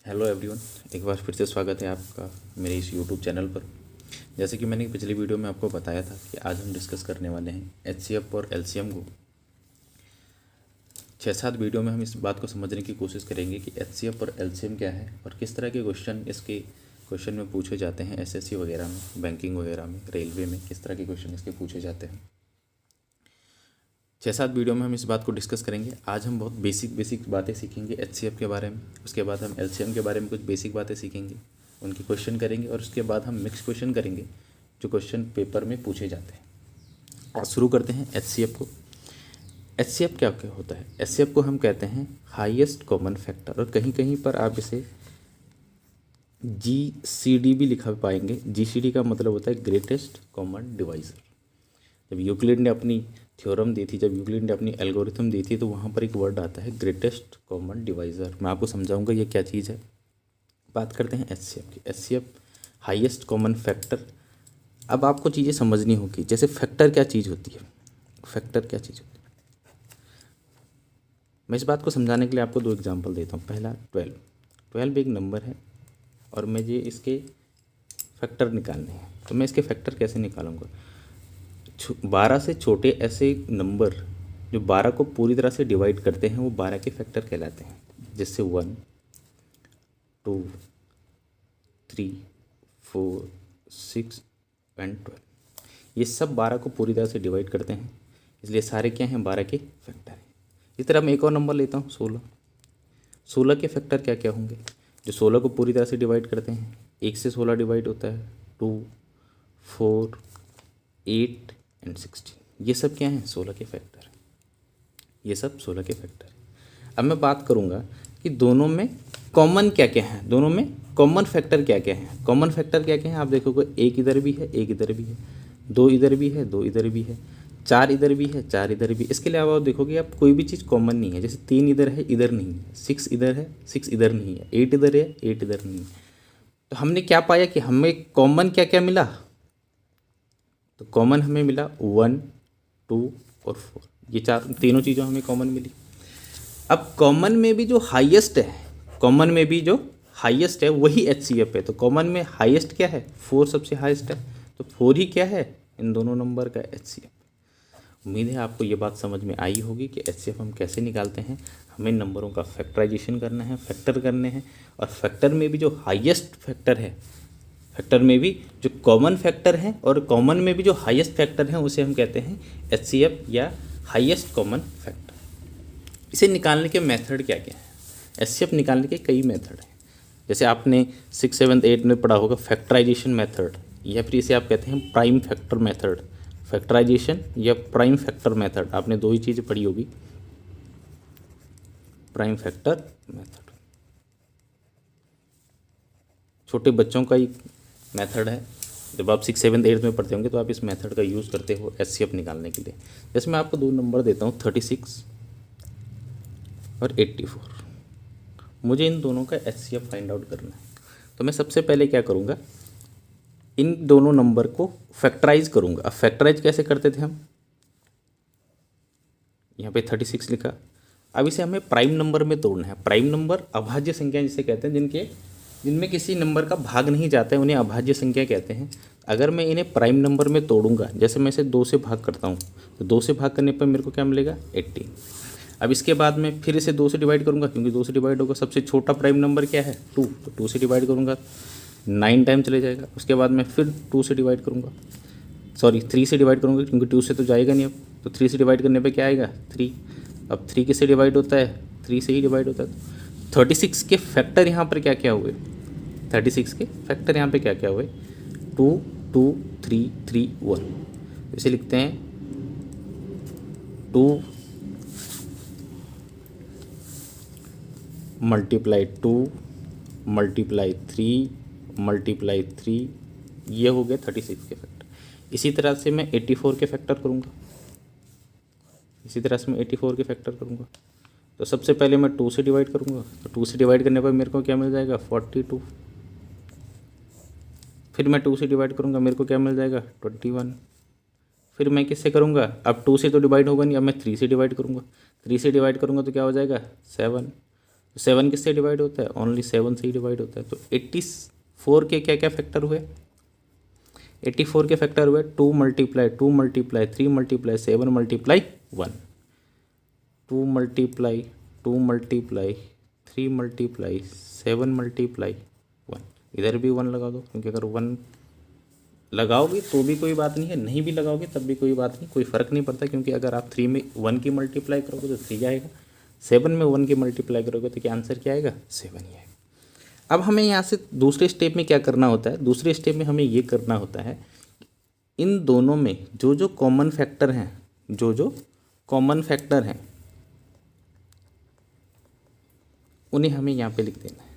Hello everyone, एक बार फिर से स्वागत है आपका मेरे इस यूट्यूब चैनल पर। जैसे कि मैंने पिछली वीडियो में आपको बताया था कि आज हम डिस्कस करने वाले हैं एचसीएफ और एलसीएम को। 6-7 वीडियो में हम इस बात को समझने की कोशिश करेंगे कि एचसीएफ और एलसीएम क्या है और किस तरह के क्वेश्चन में पूछे जाते हैं। एसएससी वगैरह में, बैंकिंग वगैरह में, रेलवे में किस तरह के क्वेश्चन इसके पूछे जाते हैं। 6-7 वीडियो में हम इस बात को डिस्कस करेंगे। आज हम बहुत बेसिक बातें सीखेंगे एचसीएफ के बारे में। उसके बाद हम एलसीएम के बारे में कुछ बेसिक बातें सीखेंगे, उनके क्वेश्चन करेंगे और उसके बाद हम मिक्स क्वेश्चन करेंगे जो क्वेश्चन पेपर में पूछे जाते हैं। और शुरू करते हैं एचसीएफ को। एचसीएफ क्या क्या होता है? एचसीएफ को हम कहते हैं हाईएस्ट कॉमन फैक्टर, और कहीं कहीं पर आप इसे जीसीडी भी लिखा पाएंगे। जीसीडी का मतलब होता है ग्रेटेस्ट कॉमन डिवाइज़र। जब यूक्लिड ने अपनी थ्योरम दी थी, जब यूक्लिड ने अपनी एल्गोरिथम दी थी, तो वहाँ पर एक वर्ड आता है ग्रेटेस्ट कॉमन डिवाइज़र। मैं आपको समझाऊंगा ये क्या चीज़ है। बात करते हैं एचसीएफ की। HCF highest common factor. अब आपको चीज़ें समझनी होगी, जैसे फैक्टर क्या चीज़ होती है। फैक्टर क्या चीज़ होती है, मैं इस बात को समझाने के लिए आपको 2 एग्जाम्पल देता हूँ। पहला 12 एक नंबर है और मुझे इसके फैक्टर निकालने हैं, तो मैं इसके फैक्टर कैसे निकालूंगा। 12 से छोटे ऐसे नंबर जो 12 को पूरी तरह से डिवाइड करते हैं वो 12 के फैक्टर कहलाते हैं। जैसे 1, 2, 3, 4, 6 एंड 12, ये सब 12 को पूरी तरह से डिवाइड करते हैं, इसलिए सारे क्या हैं, 12 के फैक्टर हैं। इस तरह मैं एक और नंबर लेता हूँ 16 के फैक्टर क्या क्या होंगे। जो 16 को पूरी तरह से डिवाइड करते हैं, 1 से 16 डिवाइड होता है, 2, 4, 8 एंड 16, ये सब क्या हैं, 16 के फैक्टर। ये सब 16 के फैक्टर। अब मैं बात करूँगा कि दोनों में कॉमन क्या क्या है, दोनों में कॉमन फैक्टर क्या क्या है। कॉमन फैक्टर क्या क्या है आप देखोगे, 1 इधर भी है, 1 इधर भी है, 2 इधर भी है, 2 इधर भी है, 4 इधर भी है, 4 इधर भी। इसके अलावा आप देखोगे आप कोई भी चीज़ कॉमन नहीं है। जैसे 3 इधर है, इधर नहीं है, 6 इधर है, 6 इधर नहीं है, 8 इधर है, 8 इधर नहीं है। तो हमने क्या पाया कि हमें कॉमन क्या क्या मिला। तो कॉमन हमें मिला 1, 2 और 4, ये तीनों चीज़ों हमें कॉमन मिली। अब कॉमन में भी जो हाईएस्ट है, कॉमन में भी जो हाईएस्ट है वही एचसीएफ है। तो कॉमन में हाईएस्ट क्या है, 4 सबसे हाईएस्ट है, तो 4 ही क्या है, इन दोनों नंबर का एचसीएफ। उम्मीद है आपको ये बात समझ में आई होगी कि एचसीएफ हम कैसे निकालते हैं। हमें नंबरों का फैक्टराइजेशन करना है, फैक्टर करने हैं, और फैक्टर में भी जो हाईएस्ट फैक्टर है, फैक्टर में भी जो कॉमन फैक्टर है और कॉमन में भी जो हाईएस्ट फैक्टर है, उसे हम कहते हैं एचसीएफ या हाईएस्ट कॉमन फैक्टर। इसे निकालने के मेथड क्या क्या है। एचसीएफ निकालने के कई मेथड हैं। जैसे आपने 6, 7, 8 में पढ़ा होगा फैक्टराइजेशन मेथड, या फिर इसे आप कहते हैं प्राइम फैक्टर मेथड। फैक्टराइजेशन या प्राइम फैक्टर मेथड, आपने 2 ही चीज़ें पढ़ी होगी। प्राइम फैक्टर मेथड छोटे बच्चों का ही मेथड है। जब आप 6, 7, 8 में पढ़ते होंगे तो आप इस मेथड का यूज़ करते हो एचसीएफ निकालने के लिए। जैसे मैं आपको 2 नंबर देता हूँ, 36 और 84। मुझे इन दोनों का एचसीएफ फाइंड आउट करना है। तो मैं सबसे पहले क्या करूँगा, इन दोनों नंबर को फैक्टराइज करूँगा। अब फैक्टराइज कैसे करते थे हम, यहाँ पे 36 लिखा। अब इसे हमें प्राइम नंबर में तोड़ना है। प्राइम नंबर अभाज्य संख्या जिसे कहते हैं, जिनमें किसी नंबर का भाग नहीं जाता है, उन्हें अभाज्य संख्या कहते हैं। अगर मैं इन्हें प्राइम नंबर में तोड़ूंगा, जैसे मैं इसे 2 से भाग करता हूँ, तो 2 से भाग करने पर मेरे को क्या मिलेगा, 18। अब इसके बाद मैं फिर इसे 2 से डिवाइड करूँगा, क्योंकि 2 से डिवाइड होगा। सबसे छोटा प्राइम नंबर क्या है, 2, तो 2 से डिवाइड करूँगा, 9 टाइम चले जाएगा। उसके बाद मैं फिर 2 से डिवाइड करूँगा, सॉरी 3 से डिवाइड करूँगा, क्योंकि 2 से तो जाएगा नहीं अब, तो 3 से डिवाइड करने पे क्या आएगा, 3। अब 3 किससे डिवाइड होता है, 3 से ही डिवाइड होता है। 36 के फैक्टर यहाँ पर क्या क्या हुए, 36 के फैक्टर यहाँ पे क्या क्या हुए, 2, 2, 3, 3, 1। इसे लिखते हैं 2 मल्टीप्लाई 2 मल्टीप्लाई 3 मल्टीप्लाई 3, ये हो गए 36 के फैक्टर। इसी तरह से मैं 84 के फैक्टर करूँगा, इसी तरह से मैं 84 के फैक्टर करूँगा। तो सबसे पहले मैं 2 से डिवाइड करूँगा, तो 2 से डिवाइड करने पर मेरे को क्या मिल जाएगा, 42। फिर मैं 2 से डिवाइड करूँगा, मेरे को क्या मिल जाएगा, 21। फिर मैं किससे करूँगा, अब 2 से तो डिवाइड होगा नहीं, अब मैं 3 से डिवाइड करूँगा। 3 से डिवाइड करूँगा तो क्या हो जाएगा, 7। 7 किससे डिवाइड होता है? ओनली 7 से ही डिवाइड होता है। तो 84 के क्या क्या फैक्टर हुए? 84 के फैक्टर हुए 2 multiply 2 multiply 3 multiply 7 multiply 1, 2 multiply 2 multiply 3 multiply 7 multiply 1। इधर भी 1 लगा दो, क्योंकि अगर 1 लगाओगे तो भी कोई बात नहीं है, नहीं भी लगाओगे तब भी कोई बात नहीं, कोई फ़र्क नहीं पड़ता, क्योंकि अगर आप 3 में 1 की मल्टीप्लाई करोगे तो 3 आएगा, 7 में 1 की मल्टीप्लाई करोगे तो क्या आंसर क्या आएगा? 7 ही आएगा। अब हमें यहाँ से दूसरे स्टेप में क्या करना होता है? दूसरे स्टेप में हमें ये करना होता है, इन दोनों में जो जो कॉमन फैक्टर हैं, जो जो कॉमन फैक्टर हैं उन्हें हमें यहाँ पे लिख देना है।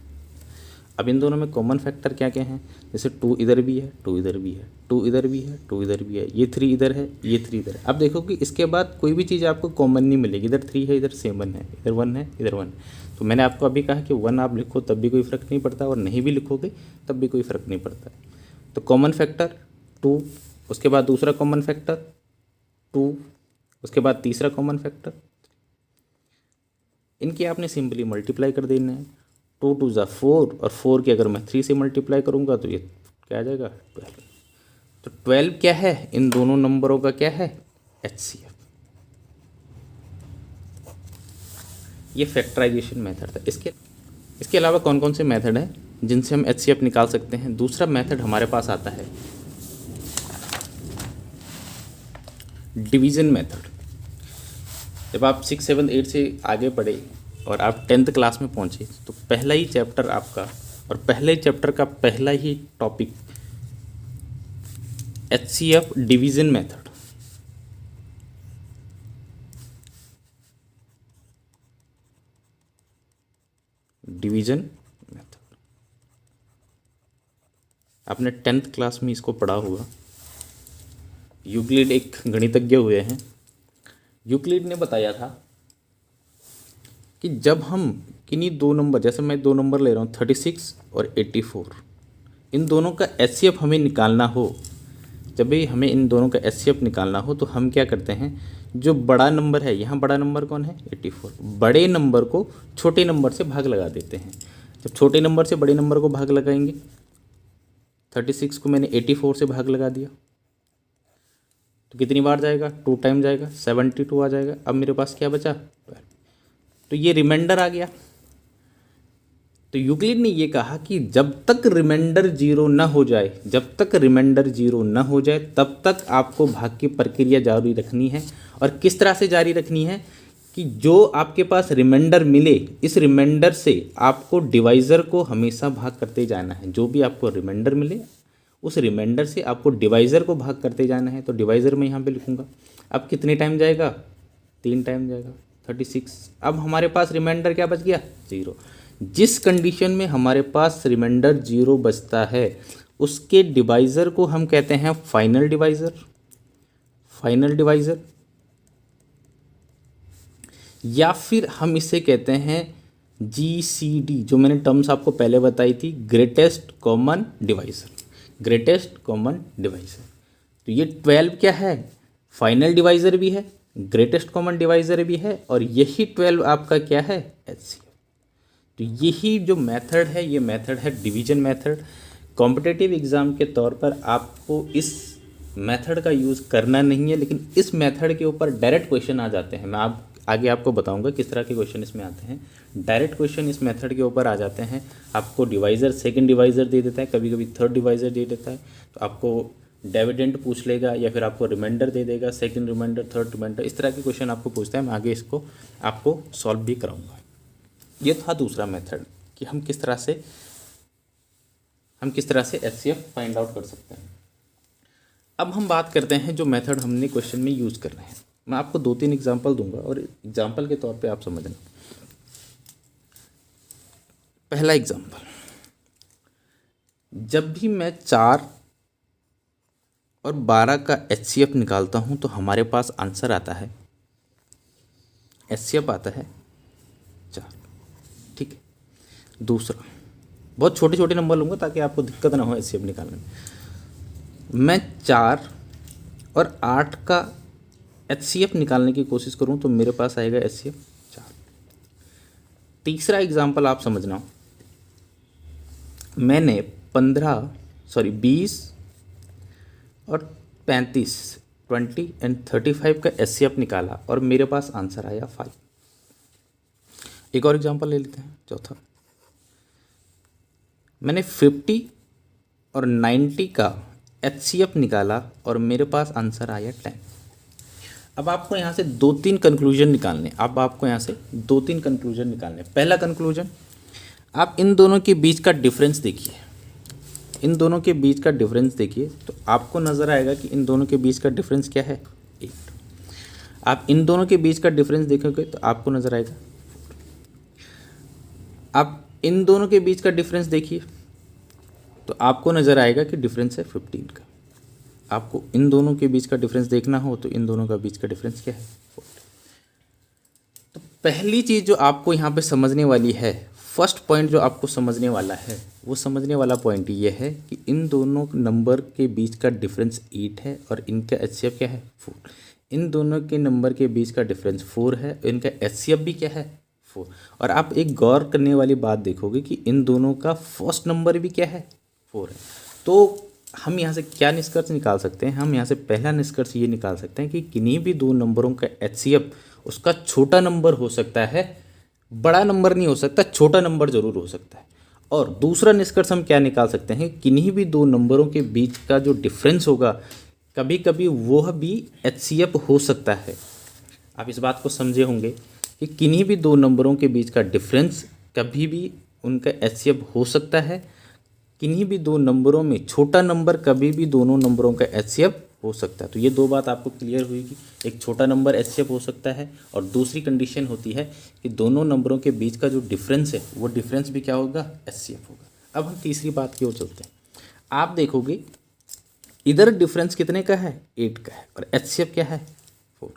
अब इन दोनों में कॉमन फैक्टर क्या क्या हैं? जैसे 2 इधर भी है, 2 इधर भी है, 2 इधर भी है, 2 इधर भी है, ये 3 इधर है, ये 3 इधर है। अब देखो कि इसके बाद कोई भी चीज़ आपको कॉमन नहीं मिलेगी। इधर 3 है, इधर 7 है, इधर 1 है, इधर 1। तो मैंने आपको अभी कहा कि 1 आप लिखो तब भी कोई फ़र्क नहीं पड़ता, और नहीं भी लिखोगे तब भी कोई फ़र्क नहीं पड़ता है। तो कॉमन फैक्टर 2, उसके बाद दूसरा कॉमन फैक्टर 2, उसके बाद तीसरा कॉमन फैक्टर। इनकी आपने सिंपली मल्टीप्लाई कर देना है। 2 2 ज़ा 4, और 4 की अगर मैं 3 से मल्टीप्लाई करूँगा तो ये क्या आ जाएगा? 12। तो 12 क्या है? इन दोनों नंबरों का क्या है? HCF। ये फैक्टराइजेशन मेथड था। इसके अलावा कौन कौन से मेथड हैं जिनसे हम HCF निकाल सकते हैं? दूसरा मेथड हमारे पास आता है डिवीज़न मेथड। जब आप 6 7 8 से आगे पढ़े और आप 10th क्लास में पहुँचे तो पहला ही चैप्टर आपका, और पहले चैप्टर का पहला ही topic HCF division method. Division method आपने 10th क्लास में इसको पढ़ा होगा। यूक्लिड एक गणितज्ञ हुए हैं। यूक्लिड ने बताया था कि जब हम किन्हीं दो नंबर, जैसे मैं 2 नंबर ले रहा हूँ 36 और 84, इन दोनों का HCF हमें निकालना हो, जब भी हमें इन दोनों का HCF निकालना हो तो हम क्या करते हैं? जो बड़ा नंबर है, यहाँ बड़ा नंबर कौन है? 84। बड़े नंबर को छोटे नंबर से भाग लगा देते हैं। जब छोटे नंबर से बड़े नंबर को भाग लगाएंगे, 36 को मैंने 84 से भाग लगा दिया तो कितनी बार जाएगा? 2 टाइम जाएगा, 72 आ जाएगा। अब मेरे पास क्या बचा? 12। तो ये रिमाइंडर आ गया। तो यूक्लिड ने ये कहा कि जब तक रिमाइंडर 0 न हो जाए, जब तक रिमाइंडर 0 न हो जाए तब तक आपको भाग की प्रक्रिया जारी रखनी है। और किस तरह से जारी रखनी है? कि जो आपके पास रिमाइंडर मिले, इस रिमाइंडर से आपको डिवाइज़र को हमेशा भाग करते जाना है। जो भी आपको रिमाइंडर मिले उस रिमाइंडर से आपको डिवाइज़र को भाग करते जाना है। तो डिवाइज़र मैं यहाँ पे लिखूँगा। अब कितने टाइम जाएगा? 3 टाइम जाएगा, 36। अब हमारे पास रिमाइंडर क्या बच गया? 0। जिस कंडीशन में हमारे पास रिमाइंडर 0 बचता है उसके डिवाइज़र को हम कहते हैं फाइनल डिवाइज़र। फाइनल डिवाइज़र, या फिर हम इसे कहते हैं GCD, जो मैंने टर्म्स आपको पहले बताई थी, greatest common divisor. Greatest common divisor. तो ये 12 क्या है? फाइनल डिवाइज़र भी है, ग्रेटेस्ट कॉमन डिवाइज़र भी है, और यही 12 आपका क्या है? HCF। तो यही जो मेथड है, ये मेथड है डिवीज़न मेथड। कॉम्पिटिटिव एग्ज़ाम के तौर पर आपको इस मेथड का यूज़ करना नहीं है, लेकिन इस मेथड के ऊपर डायरेक्ट क्वेश्चन आ जाते हैं। मैं आगे आपको बताऊंगा किस तरह के क्वेश्चन इसमें आते हैं। डायरेक्ट क्वेश्चन इस मेथड के ऊपर आ जाते हैं। आपको डिवाइज़र, सेकंड डिवाइज़र दे देता है, कभी कभी थर्ड डिवाइज़र दे देता है। तो आपको डिविडेंड पूछ लेगा, या फिर आपको रिमाइंडर दे देगा, सेकंड रिमाइंडर, थर्ड रिमाइंडर, इस तरह के क्वेश्चन आपको पूछता है। मैं आगे इसको आपको सॉल्व भी कराऊंगा। ये था दूसरा मेथड कि हम किस तरह से HCF फाइंड आउट कर सकते हैं। अब हम बात करते हैं जो मेथड हमने क्वेश्चन में यूज़ कर रहे हैं। मैं आपको 2-3 एग्जांपल दूंगा और एग्जांपल के तौर पे आप समझना। पहला एग्जांपल, जब भी मैं 4 और 12 का HCF निकालता हूं तो हमारे पास आंसर आता है, HCF आता है 4। ठीक है। दूसरा, बहुत छोटे छोटे नंबर लूँगा ताकि आपको दिक्कत ना हो HCF निकालने में। मैं 4 और 8 का HCF निकालने की कोशिश करूं तो मेरे पास आएगा HCF 4। तीसरा एग्जाम्पल आप समझना, मैंने 20 और 35 20 एंड 35 का एचसीएफ निकाला और मेरे पास आंसर आया 5। एक और एग्जांपल ले लेते हैं, चौथा, मैंने 50 और 90 का एचसीएफ निकाला और मेरे पास आंसर आया 10। अब आपको यहाँ से 2-3 कंक्लूजन निकालने, पहला कंक्लूजन, आप इन दोनों के बीच का डिफरेंस देखिए, तो आपको नज़र आएगा कि इन दोनों के बीच का डिफरेंस क्या है, 8। आप इन दोनों के बीच का डिफरेंस देखोगे तो आपको नज़र आएगा, आप इन दोनों के बीच का डिफरेंस देखिए तो आपको नज़र आएगा कि डिफरेंस है 15 का। आपको इन दोनों के बीच का डिफरेंस देखना हो तो इन दोनों का बीच का डिफरेंस क्या है, 40। तो पहली चीज़ जो आपको यहाँ पे समझने वाली है, फर्स्ट पॉइंट जो आपको समझने वाला है, वो समझने वाला पॉइंट ये है कि इन दोनों नंबर के बीच का डिफरेंस 8 है और इनका एचसीएफ क्या है, 4। इन दोनों के नंबर के बीच का डिफरेंस 4 है और इनका एचसीएफ भी क्या है, 4। और आप एक गौर करने वाली बात देखोगे कि इन दोनों का फर्स्ट नंबर भी क्या है, 4 है। तो हम यहाँ से क्या निष्कर्ष निकाल सकते हैं, हम यहाँ से पहला निष्कर्ष ये निकाल सकते हैं कि किन्हीं भी दो नंबरों का एचसीएफ उसका छोटा नंबर हो सकता है, बड़ा नंबर नहीं हो सकता, छोटा नंबर जरूर हो सकता है। और दूसरा निष्कर्ष हम क्या निकाल सकते हैं, किन्हीं भी दो नंबरों के बीच का जो डिफरेंस होगा कभी कभी वह भी एचसीएफ हो सकता है। आप इस बात को समझे होंगे कि किन्हीं भी दो नंबरों के बीच का डिफरेंस कभी भी उनका एचसीएफ हो सकता है, किन्हीं भी दो नंबरों में छोटा नंबर कभी भी दोनों नंबरों का एचसीएफ हो सकता है। तो ये दो बात आपको क्लियर हुई कि एक छोटा नंबर एचसीएफ हो सकता है और दूसरी कंडीशन होती है कि दोनों नंबरों के बीच का जो डिफरेंस है वो डिफरेंस भी क्या होगा, एचसीएफ होगा। अब हम तीसरी बात की ओर चलते हैं। आप देखोगे इधर डिफरेंस कितने का है, 8 का है और एचसीएफ क्या है, 4।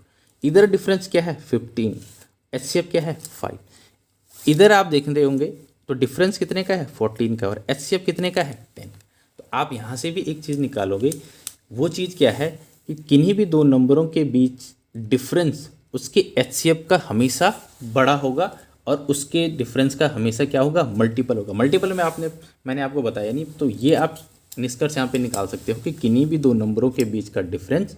इधर डिफरेंस क्या है, 15, एचसीएफ क्या है, 5। इधर आप देख रहे होंगे तो डिफरेंस कितने का है, 14 का और एचसीएफ कितने का है, 10। तो आप यहाँ से भी एक चीज़ निकालोगे, वो चीज़ क्या है कि किन्हीं भी दो नंबरों के बीच डिफरेंस उसके एचसीएफ का हमेशा बड़ा होगा और उसके डिफरेंस का हमेशा क्या होगा, मल्टीपल होगा। मल्टीपल में मैंने आपको बताया नहीं, तो ये आप निष्कर्ष यहाँ पे निकाल सकते हो कि किन्हीं भी दो नंबरों के बीच का डिफरेंस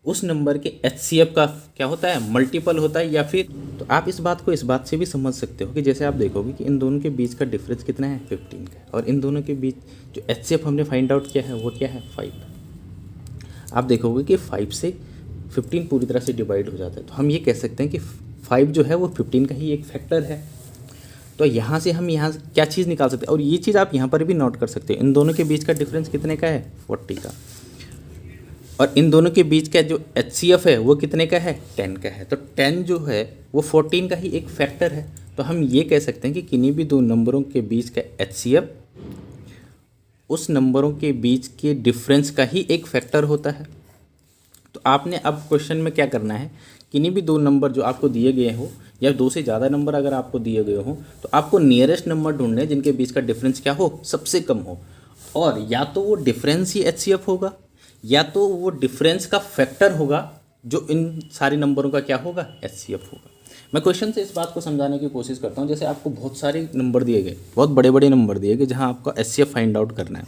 उस नंबर के एचसीएफ का क्या होता है, मल्टीपल होता है। या फिर तो आप इस बात से भी समझ सकते हो कि जैसे आप देखोगे कि इन दोनों के बीच का डिफरेंस कितना है, 15 का, और इन दोनों के बीच जो एचसीएफ हमने फाइंड आउट किया है वो क्या है, 5। आप देखोगे कि 5 से 15 पूरी तरह से डिवाइड हो जाता है, तो हम ये कह सकते हैं कि 5 जो है वो 15 का ही एक फैक्टर है। तो यहाँ से हम यहाँ क्या चीज़ निकाल सकते हैं, और ये चीज़ आप यहाँ पर भी नोट कर सकते हैं, इन दोनों के बीच का डिफरेंस कितने का है, 40 का, और इन दोनों के बीच का जो एचसीएफ है वो कितने का है, 10 का है। तो 10 जो है वो 14 का ही एक फैक्टर है। तो हम ये कह सकते हैं कि किन्हीं भी दो नंबरों के बीच का एचसीएफ उस नंबरों के बीच के डिफरेंस का ही एक फैक्टर होता है। तो आपने अब क्वेश्चन में क्या करना है, किन्हीं भी दो नंबर जो आपको दिए गए हो या दो से ज़्यादा नंबर अगर आपको दिए गए हो तो आपको नियरेस्ट नंबर ढूंढने जिनके बीच का डिफरेंस क्या हो, सबसे कम हो, और या तो वो डिफरेंस ही एचसीएफ होगा या तो वो डिफरेंस का फैक्टर होगा जो इन सारे नंबरों का क्या होगा, एचसीएफ होगा। मैं क्वेश्चन से इस बात को समझाने की कोशिश करता हूँ। जैसे आपको बहुत सारे नंबर दिए गए, बहुत बड़े बड़े नंबर दिए गए जहाँ आपका एचसीएफ फाइंड आउट करना है।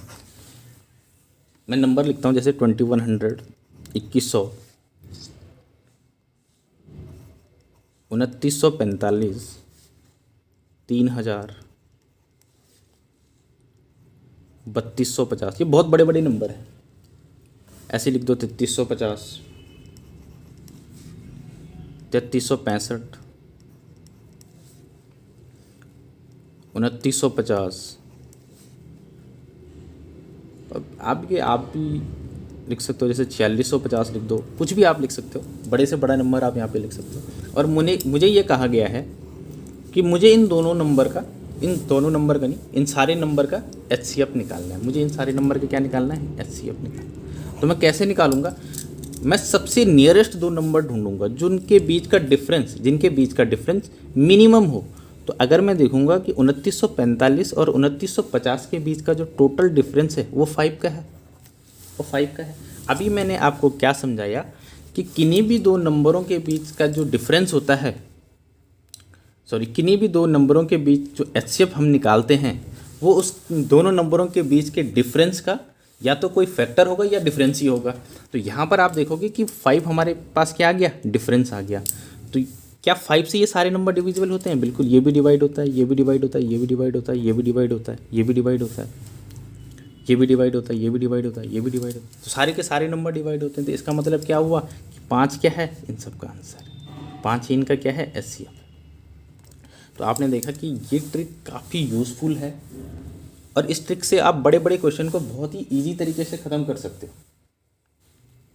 मैं नंबर लिखता हूँ जैसे 2100, 2100, 2945, 3000, 3250। ये बहुत बड़े बड़े नंबर हैं। ऐसे लिख दो 3350, 3365, 2950। आप भी लिख सकते हो, जैसे 4650 लिख दो, कुछ भी आप लिख सकते हो, बड़े से बड़ा नंबर आप यहाँ पे लिख सकते हो। और मुझे ये कहा गया है कि मुझे इन दोनों नंबर का नहीं, इन सारे नंबर का एचसीएफ निकालना है। मुझे इन सारे नंबर का क्या निकालना है, एचसीएफ निकालना है। तो मैं कैसे निकालूंगा, मैं सबसे नियरेस्ट दो नंबर ढूंढूंगा जिनके बीच का डिफरेंस मिनिमम हो। तो अगर मैं देखूंगा कि 2945 और 2950 के बीच का जो टोटल डिफरेंस है वो 5 का है, अभी मैंने आपको क्या समझाया कि किन्हीं भी दो नंबरों के बीच का जो डिफरेंस होता है, सॉरी किन्हीं भी दो नंबरों के बीच जो एचसीएफ हम निकालते हैं वो उस दोनों नंबरों के बीच के डिफरेंस का या तो कोई फैक्टर होगा या डिफरेंस ही होगा। तो यहाँ पर आप देखोगे कि 5 हमारे पास क्या आ गया, डिफरेंस आ गया। तो क्या 5 से ये सारे नंबर डिविजिबल होते हैं? बिल्कुल, ये भी डिवाइड होता है, ये भी डिवाइड होता है, ये भी डिवाइड होता है, ये भी डिवाइड होता है, ये भी डिवाइड होता है, ये भी डिवाइड होता है, ये भी डिवाइड होता है, ये भी डिवाइड होता है। तो सारे के सारे नंबर डिवाइड होते हैं। तो इसका मतलब क्या हुआ कि 5 क्या है इन सब का आंसर, 5 ही इनका क्या है, एचसीएफ। तो आपने देखा कि ये ट्रिक काफ़ी यूज़फुल है और इस ट्रिक से आप बड़े बड़े क्वेश्चन को बहुत ही ईजी तरीके से ख़त्म कर सकते हो।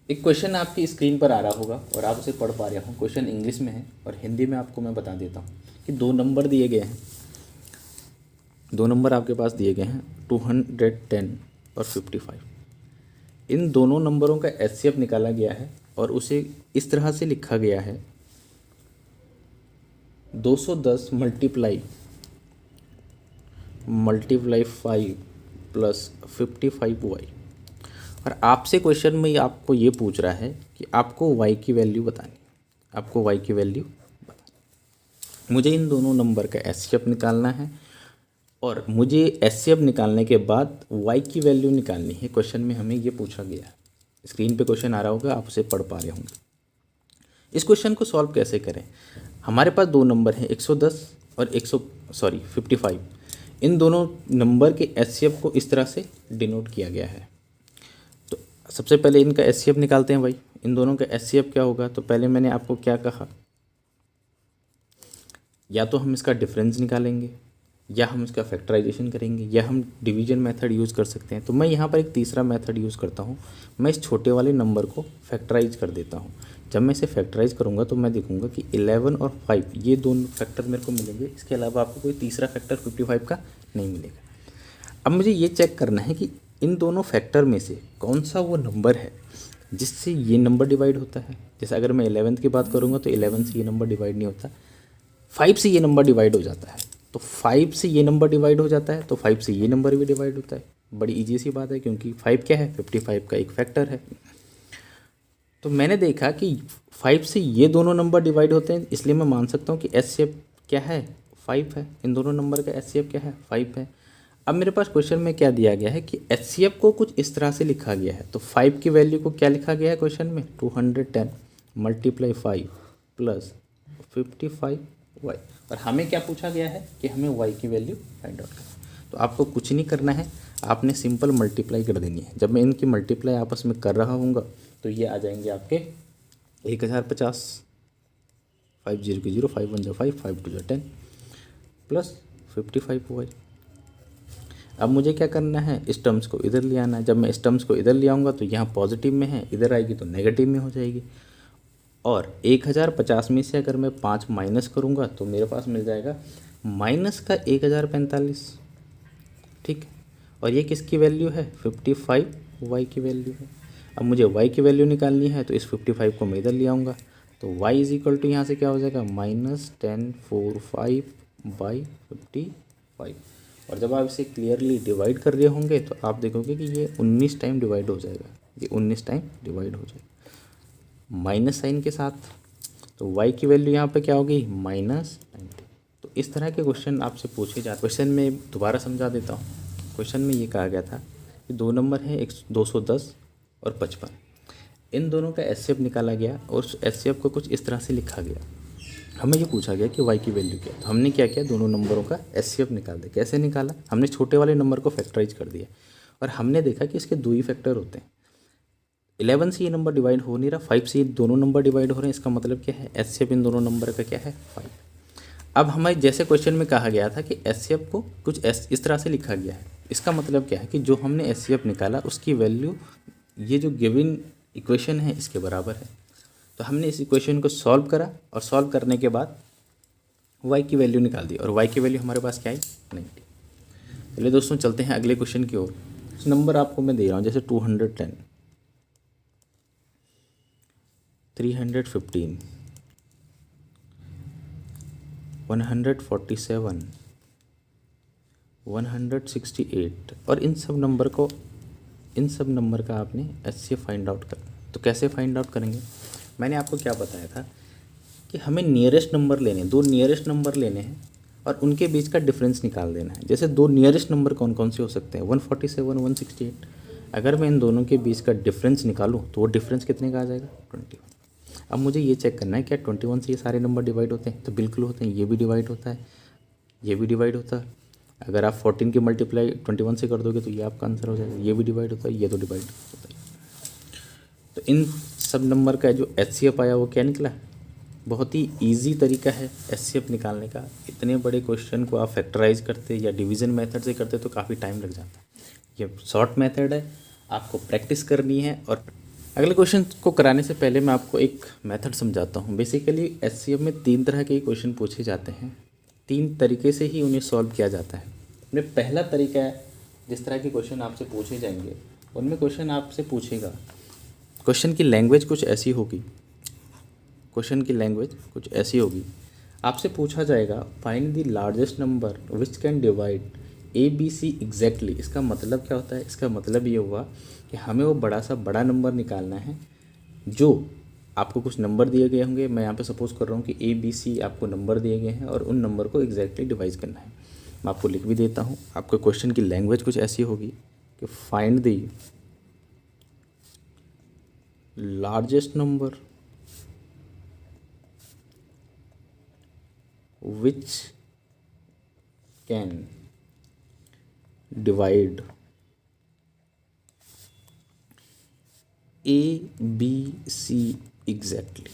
एक क्वेश्चन आपकी स्क्रीन पर आ रहा होगा और आप उसे पढ़ पा रहे हो। क्वेश्चन इंग्लिश में है और हिंदी में आपको मैं बता देता हूँ कि 2 नंबर दिए गए हैं, 2 नंबर आपके पास दिए गए हैं 210 और 55। इन दोनों नंबरों का एचसीएफ निकाला गया है और उसे इस तरह से लिखा गया है 210 मल्टीप्लाई 5 प्लस 55y। और आपसे क्वेश्चन में आपको ये पूछ रहा है कि आपको y की वैल्यू बतानी, आपको y की वैल्यू बतानी। मुझे इन दोनों नंबर का एचसीएफ निकालना है और मुझे एचसीएफ निकालने के बाद y की वैल्यू निकालनी है। क्वेश्चन में हमें ये पूछा गया है। स्क्रीन पे क्वेश्चन आ रहा होगा, आप उसे पढ़ पा रहे होंगे। इस क्वेश्चन को सॉल्व कैसे करें? हमारे पास 2 नंबर हैं 110 और 55। इन दोनों नंबर के एचसीएफ को इस तरह से डिनोट किया गया है। तो सबसे पहले इनका एचसीएफ निकालते हैं भाई। इन दोनों का एचसीएफ क्या होगा? तो पहले मैंने आपको क्या कहा, या तो हम इसका डिफरेंस निकालेंगे या हम इसका फैक्टराइजेशन करेंगे या हम डिवीजन मेथड यूज़ कर सकते हैं। तो मैं यहाँ पर एक तीसरा मेथड यूज़ करता हूँ। मैं इस छोटे वाले नंबर को फैक्टराइज कर देता हूँ। जब मैं इसे फैक्टराइज करूँगा तो मैं देखूँगा कि 11 और 5 ये दोनों फैक्टर मेरे को मिलेंगे। इसके अलावा आपको कोई तीसरा फैक्टर 55 का नहीं मिलेगा। अब मुझे ये चेक करना है कि इन दोनों फैक्टर में से कौन सा वो नंबर है जिससे ये नंबर डिवाइड होता है। जैसे अगर मैं 11th की बात करूँगा तो 11 से ये नंबर डिवाइड नहीं होता, 5 से ये नंबर डिवाइड हो जाता है। तो 5 से ये नंबर डिवाइड हो जाता है तो 5 से ये नंबर भी डिवाइड होता है। बड़ी इजी सी बात है क्योंकि 5 क्या है, 55 का एक फैक्टर है। तो मैंने देखा कि 5 से ये दोनों नंबर डिवाइड होते हैं, इसलिए मैं मान सकता हूँ कि एचसीएफ क्या है, 5 है। इन दोनों नंबर का एचसीएफ क्या है, 5 है। अब मेरे पास क्वेश्चन में क्या दिया गया है कि एचसीएफ को कुछ इस तरह से लिखा गया है। तो 5 की वैल्यू को क्या लिखा गया है क्वेश्चन में, 210 मल्टीप्लाई 5 प्लस 55y। और हमें क्या पूछा गया है कि हमें y की वैल्यू फाइंड आउट करना। तो आपको कुछ नहीं करना है, आपने सिंपल मल्टीप्लाई कर देनी है। जब मैं इनकी मल्टीप्लाई आपस में कर रहा हूँगा तो ये आ जाएंगे आपके 1050, 5 0 की 0, 5 1 जो 5, 5 2 जो 10 प्लस 55y। अब मुझे क्या करना है, इस टर्म्स को इधर ले आना है। जब मैं इस टर्म्स को इधर ले आऊँगा तो यहाँ पॉजिटिव में है, इधर आएगी तो नेगेटिव में हो जाएगी। और 1050 में से अगर मैं 5 माइनस करूँगा तो मेरे पास मिल जाएगा माइनस का 1045, ठीक है। और ये किसकी वैल्यू है, 55y की वैल्यू है। अब मुझे y की वैल्यू निकालनी है तो इस 55 को मैं इधर ले आऊँगा तो y इज इक्वल टू यहाँ से क्या हो जाएगा, -1045/55। और जब आप इसे क्लियरली डिवाइड कर रहे होंगे तो आप देखोगे कि ये 19 टाइम डिवाइड हो जाएगा, ये 19 टाइम डिवाइड हो जाएगा माइनस साइन के साथ। तो y की वैल्यू यहाँ पे क्या होगी, -90। तो इस तरह के क्वेश्चन आपसे पूछे जाते। क्वेश्चन में दोबारा समझा देता हूँ। क्वेश्चन में ये कहा गया था कि 2 नंबर हैं 210 और 55। इन दोनों का एचसीएफ निकाला गया और उस एचसीएफ को कुछ इस तरह से लिखा गया। हमें ये पूछा गया कि y की वैल्यू क्या है। तो हमने क्या किया, दोनों नंबरों का एचसीएफ निकाल दिया। कैसे निकाला, हमने छोटे वाले नंबर को फैक्टराइज कर दिया और हमने देखा कि इसके 2 ही फैक्टर होते हैं। 11 से ये नंबर डिवाइड हो नहीं रहा, 5 से ये दोनों नंबर डिवाइड हो रहे हैं। इसका मतलब क्या है, एचसीएफ इन दोनों नंबर का क्या है, 5। अब हमें जैसे क्वेश्चन में कहा गया था कि एचसीएफ को कुछ इस तरह से लिखा गया है। इसका मतलब क्या है कि जो हमने एचसीएफ निकाला उसकी वैल्यू ये जो गिवन इक्वेशन है इसके बराबर है। तो हमने इस इक्वेशन को सॉल्व करा और सॉल्व करने के बाद y की वैल्यू निकाल दी और y की वैल्यू हमारे पास क्या आई, 90। चलिए दोस्तों चलते हैं अगले क्वेश्चन की ओर। इस नंबर आपको मैं दे रहा हूँ जैसे 210, 315, 147, 168 और इन सब नंबर का आपने एचसीएफ फाइंड आउट करना। तो कैसे फाइंड आउट करेंगे, मैंने आपको क्या बताया था कि हमें नियरेस्ट नंबर लेने हैं, दो नियरेस्ट नंबर लेने हैं और उनके बीच का डिफरेंस निकाल देना है। जैसे दो नियरेस्ट नंबर कौन कौन से हो सकते हैं, 147 168। अगर मैं इन दोनों के बीच का डिफरेंस निकालूं तो वो डिफरेंस कितने का आ जाएगा, 21। अब मुझे ये चेक करना है क्या 21 से ये सारे नंबर डिवाइड होते हैं, तो बिल्कुल होते हैं। ये भी डिवाइड होता है, ये भी डिवाइड होता है। अगर आप 14 की मल्टीप्लाई 21 से कर दोगे तो ये आपका आंसर हो जाएगा। ये भी डिवाइड होता है, ये तो डिवाइड होता है। तो इन सब नंबर का जो HCF आया वो क्या निकला। बहुत ही ईजी तरीका है HCF निकालने का। इतने बड़े क्वेश्चन को आप फैक्टराइज करते या डिवीज़न मेथड से करते तो काफ़ी टाइम लग जाता है। ये शॉर्ट मेथड है, आपको प्रैक्टिस करनी है। और अगले क्वेश्चन को कराने से पहले मैं आपको एक मेथड समझाता हूँ। बेसिकली HCF में 3 तरह के क्वेश्चन पूछे जाते हैं, 3 तरीके से ही उन्हें सॉल्व किया जाता है। उनमें पहला तरीका है, जिस तरह के क्वेश्चन आपसे पूछे जाएंगे उनमें क्वेश्चन आपसे पूछेगा, क्वेश्चन की लैंग्वेज कुछ ऐसी होगी, क्वेश्चन की लैंग्वेज कुछ ऐसी होगी। आपसे पूछा जाएगा find the largest number which can divide ABC exactly. इसका मतलब क्या होता है, इसका मतलब ये हुआ कि हमें वो बड़ा सा बड़ा नंबर निकालना है। जो आपको कुछ नंबर दिए गए होंगे, मैं यहाँ पे सपोज कर रहा हूँ कि ABC आपको नंबर दिए गए हैं और उन नंबर को एग्जैक्टली डिवाइड करना है। मैं आपको लिख भी देता हूँ। आपके क्वेश्चन की लैंग्वेज कुछ ऐसी होगी कि find the largest number which can divide ABC exactly।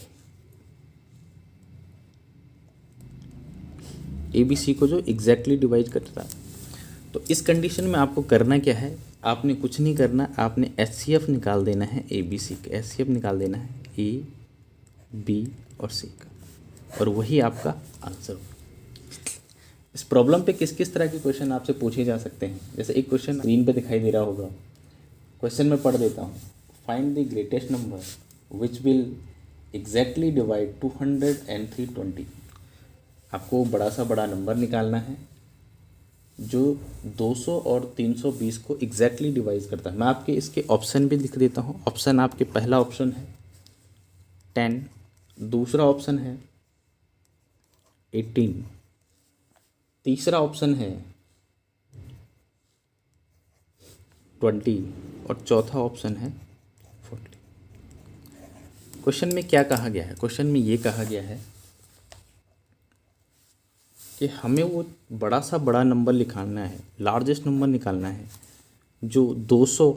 ABC को जो एग्जैक्टली डिवाइड करता है। तो इस कंडीशन में आपको करना क्या है, आपने कुछ नहीं करना, आपने HCF निकाल देना है ABC का। HCF निकाल देना है A, B और C का, और वही आपका आंसर होगा। इस प्रॉब्लम पे किस किस तरह के क्वेश्चन आपसे पूछे जा सकते हैं, जैसे एक क्वेश्चन स्क्रीन पे दिखाई दे रहा होगा। क्वेश्चन में पढ़ देता हूँ। Find the greatest number which will exactly divide 200 and 320। आपको बड़ा सा बड़ा नंबर निकालना है जो 200 और 320 को एग्जैक्टली डिवाइड करता है। मैं आपके इसके ऑप्शन भी लिख देता हूँ। ऑप्शन आपके पहला ऑप्शन है 10, दूसरा ऑप्शन है 18, तीसरा ऑप्शन है 20 और चौथा ऑप्शन है 40। क्वेश्चन में क्या कहा गया है, क्वेश्चन में ये कहा गया है कि हमें वो बड़ा सा बड़ा नंबर निकालना है, लार्जेस्ट नंबर निकालना है जो 200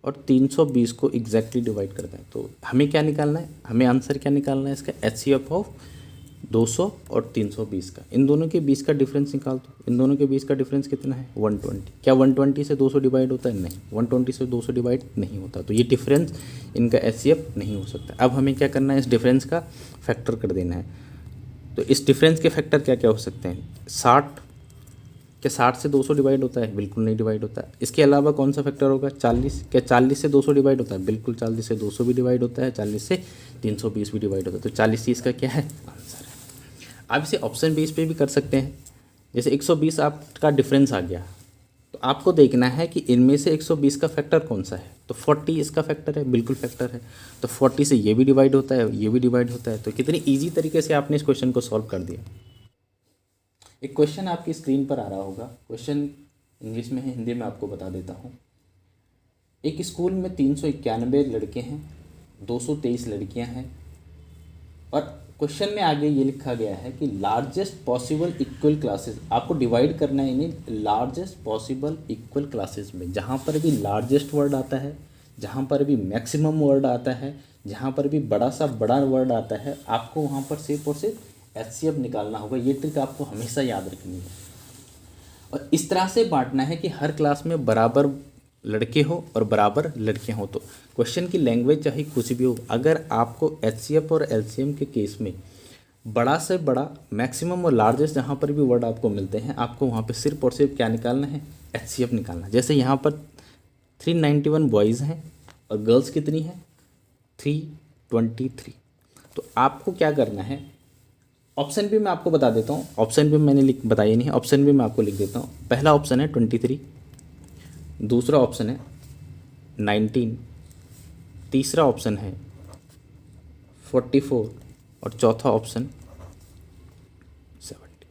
और 320 को एग्जैक्टली डिवाइड करता है। तो हमें क्या निकालना है, हमें आंसर क्या निकालना है इसका, HCF ऑफ 200 और 320 का। इन दोनों के बीच का डिफरेंस निकाल दो। इन दोनों के बीच का डिफरेंस कितना है, 120। क्या 120 से 200 डिवाइड होता है, नहीं, 120 से 200 डिवाइड नहीं होता। तो ये डिफरेंस इनका HCF नहीं हो सकता। अब हमें क्या करना है, इस डिफरेंस का फैक्टर कर देना है। तो इस डिफरेंस के फैक्टर क्या क्या हो सकते हैं, 60। क्या 60 से 200 डिवाइड होता है, बिल्कुल नहीं डिवाइड होता है। इसके अलावा कौन सा फैक्टर होगा, 40। क्या 40 से 200 डिवाइड होता है, बिल्कुल 40 से 200 भी डिवाइड होता है, 40 से 320 भी डिवाइड होता है। तो 40 इसका क्या है, आंसर है। आप इसे ऑप्शन बेस पे भी कर सकते हैं। जैसे 120 आपका डिफरेंस आ गया, तो आपको देखना है कि इनमें से 120 का फैक्टर कौन सा है। तो 40 इसका फैक्टर है, बिल्कुल फैक्टर है। तो 40 से ये भी डिवाइड होता है, ये भी डिवाइड होता है। तो कितनी ईजी तरीके से आपने इस क्वेश्चन को सॉल्व कर दिया। एक क्वेश्चन आपकी स्क्रीन पर आ रहा होगा। क्वेश्चन इंग्लिश में है, हिंदी में आपको बता देता हूँ। एक स्कूल में 391 लड़के हैं, 223 लड़कियां हैं, और क्वेश्चन में आगे ये लिखा गया है कि लार्जेस्ट पॉसिबल इक्वल क्लासेस। आपको डिवाइड करना है इन्हें लार्जेस्ट पॉसिबल इक्वल क्लासेस में। जहाँ पर भी लार्जेस्ट वर्ड आता है, जहाँ पर भी मैक्सिमम वर्ड आता है, जहाँ पर भी बड़ा सा बड़ा वर्ड आता है, आपको वहाँ पर सिर्फ और सिर्फ HCF निकालना होगा। ये ट्रिक आपको हमेशा याद रखनी है। और इस तरह से बांटना है कि हर क्लास में बराबर लड़के हो और बराबर लड़कियां हो। तो क्वेश्चन की लैंग्वेज चाहे कुछ भी हो, अगर आपको HCF और LCM के केस में बड़ा से बड़ा, मैक्सिमम और लार्जेस्ट जहाँ पर भी वर्ड आपको मिलते हैं, आपको वहाँ पे सिर्फ और सिर्फ क्या निकालना है, HCF निकालना है। जैसे यहाँ पर 391 बॉयज़ हैं और गर्ल्स कितनी हैं, 323। तो आपको क्या करना है, ऑप्शन भी मैं आपको बता देता हूँ। ऑप्शन भी मैंने बताया नहीं है, ऑप्शन भी मैं आपको लिख देता हूँ। पहला ऑप्शन है 23, दूसरा ऑप्शन है 19, तीसरा ऑप्शन है 44 और चौथा ऑप्शन 70।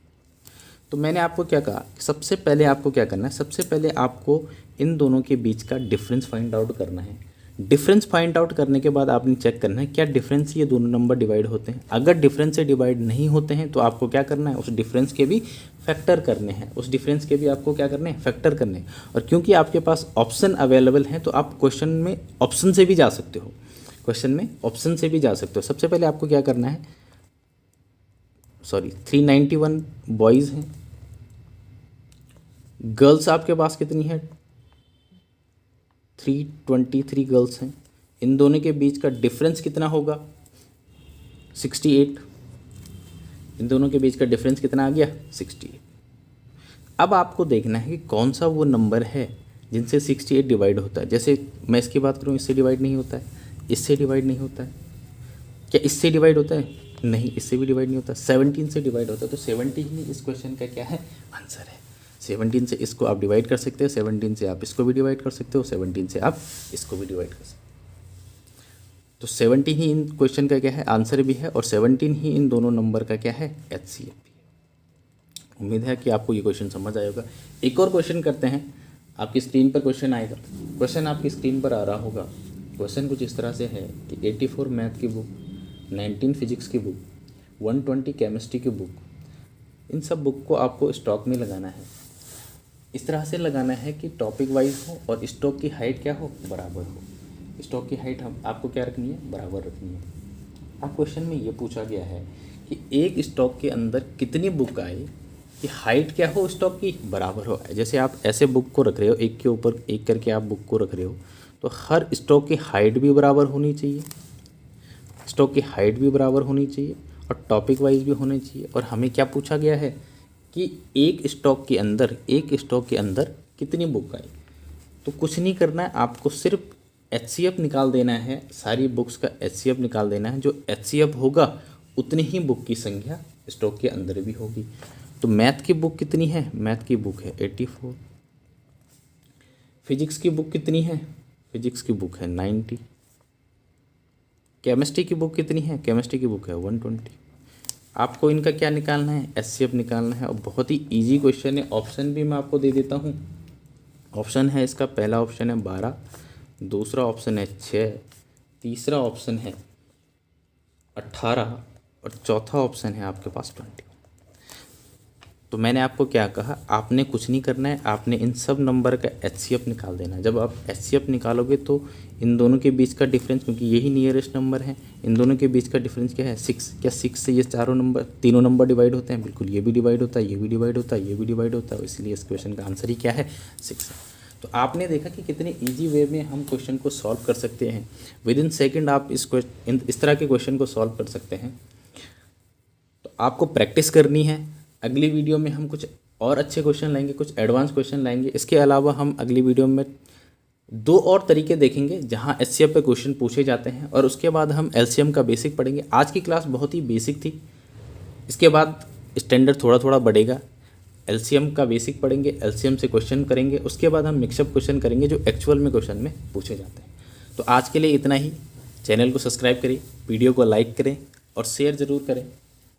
तो मैंने आपको क्या कहा, सबसे पहले आपको क्या करना है, सबसे पहले आपको इन दोनों के बीच का डिफरेंस फाइंड आउट करना है। डिफरेंस फाइंड आउट करने के बाद आपने चेक करना है क्या डिफरेंस से ये दोनों नंबर डिवाइड होते हैं। अगर डिफरेंस से डिवाइड नहीं होते हैं तो आपको क्या करना है, उस डिफरेंस के भी फैक्टर करने हैं, उस डिफरेंस के भी आपको क्या करने हैं, फैक्टर करने हैं। और क्योंकि आपके पास ऑप्शन अवेलेबल हैं तो आप क्वेश्चन में ऑप्शन से भी जा सकते हो, क्वेश्चन में ऑप्शन से भी जा सकते हो। सबसे पहले आपको क्या करना है, 391 बॉयज़ हैं, गर्ल्स आपके पास कितनी है, 323 गर्ल्स हैं। इन दोनों के बीच का डिफरेंस कितना होगा, 68। इन दोनों के बीच का डिफरेंस कितना आ गया, 68। अब आपको देखना है कि कौन सा वो नंबर है जिनसे 68 डिवाइड होता है। जैसे मैं इसकी बात करूँ, इससे डिवाइड नहीं होता है, इससे डिवाइड नहीं होता है, क्या इससे डिवाइड होता है, नहीं, इससे भी डिवाइड नहीं होता, 17 से डिवाइड होता है। तो 17 ही इस क्वेश्चन का क्या है, आंसर है। 17 से इसको आप डिवाइड कर सकते हो, 17 से आप इसको भी डिवाइड कर सकते हो, 17 से आप इसको भी डिवाइड कर सकते हो। तो 17 ही इन क्वेश्चन का क्या है, आंसर भी है, और 17 ही इन दोनों नंबर का क्या है, HCF भी है। उम्मीद है कि आपको ये क्वेश्चन समझ आएगा। एक और क्वेश्चन करते हैं, आपकी स्क्रीन पर क्वेश्चन आएगा, क्वेश्चन आपकी स्क्रीन पर आ रहा होगा। क्वेश्चन कुछ इस तरह से है कि 84 मैथ की बुक, 19 फिजिक्स की बुक, 120 केमिस्ट्री की बुक, इन सब बुक को आपको स्टॉक में लगाना है। इस तरह से लगाना है कि टॉपिक वाइज हो और स्टॉक की हाइट क्या हो, बराबर हो। स्टॉक की हाइट हम आपको क्या रखनी है, बराबर रखनी है। अब क्वेश्चन में ये पूछा गया है कि एक स्टॉक के अंदर कितनी बुक आए कि हाइट क्या हो स्टॉक की, बराबर हो। जैसे आप ऐसे बुक को रख रहे हो, एक के ऊपर एक करके आप बुक को रख रहे हो, तो हर स्टॉक की हाइट भी बराबर होनी चाहिए, स्टॉक की हाइट भी बराबर होनी चाहिए और टॉपिक वाइज भी होनी चाहिए। और हमें क्या पूछा गया है कि एक स्टॉक के अंदर कितनी बुक आई। तो कुछ नहीं करना है, आपको सिर्फ HCF निकाल देना है, सारी बुक्स का HCF निकाल देना है। जो HCF होगा उतनी ही बुक की संख्या स्टॉक के अंदर भी होगी। तो मैथ की बुक कितनी है, मैथ की बुक है 84। फिजिक्स की बुक कितनी है, फिजिक्स की बुक है 90। केमिस्ट्री की बुक कितनी है, केमिस्ट्री की बुक है 120। आपको इनका क्या निकालना है, HCF निकालना है। और बहुत ही इजी क्वेश्चन है, ऑप्शन भी मैं आपको दे देता हूँ। ऑप्शन है इसका, पहला ऑप्शन है 12, दूसरा ऑप्शन है 6, तीसरा ऑप्शन है 18 और चौथा ऑप्शन है आपके पास 20। तो मैंने आपको क्या कहा, आपने कुछ नहीं करना है, आपने इन सब नंबर का HCF निकाल देना है। जब आप HCF निकालोगे तो इन दोनों के बीच का डिफरेंस, क्योंकि यही नियरेस्ट नंबर है, इन दोनों के बीच का डिफरेंस क्या है, 6। क्या 6 से ये तीनों नंबर डिवाइड होते हैं, बिल्कुल, ये भी डिवाइड होता है, ये भी डिवाइड होता है, ये भी डिवाइड होता है। इसलिए इस क्वेश्चन का आंसर ही क्या है, 6 है। तो आपने देखा कि कितने ईजी वे में हम क्वेश्चन को सॉल्व कर सकते हैं। विद इन सेकेंड आप इस तरह के क्वेश्चन को सॉल्व कर सकते हैं। तो आपको प्रैक्टिस करनी है। अगली वीडियो में हम कुछ और अच्छे क्वेश्चन लाएंगे, कुछ एडवांस क्वेश्चन लाएंगे। इसके अलावा हम अगली वीडियो में 2 और तरीके देखेंगे जहां HCF पे क्वेश्चन पूछे जाते हैं, और उसके बाद हम LCM का बेसिक पढ़ेंगे। आज की क्लास बहुत ही बेसिक थी, इसके बाद स्टैंडर्ड थोड़ा थोड़ा बढ़ेगा। LCM का बेसिक पढ़ेंगे, LCM से क्वेश्चन करेंगे, उसके बाद हम मिक्सअप क्वेश्चन करेंगे जो एक्चुअल में क्वेश्चन में पूछे जाते हैं। तो आज के लिए इतना ही। चैनल को सब्सक्राइब करें, वीडियो को लाइक करें और शेयर ज़रूर करें।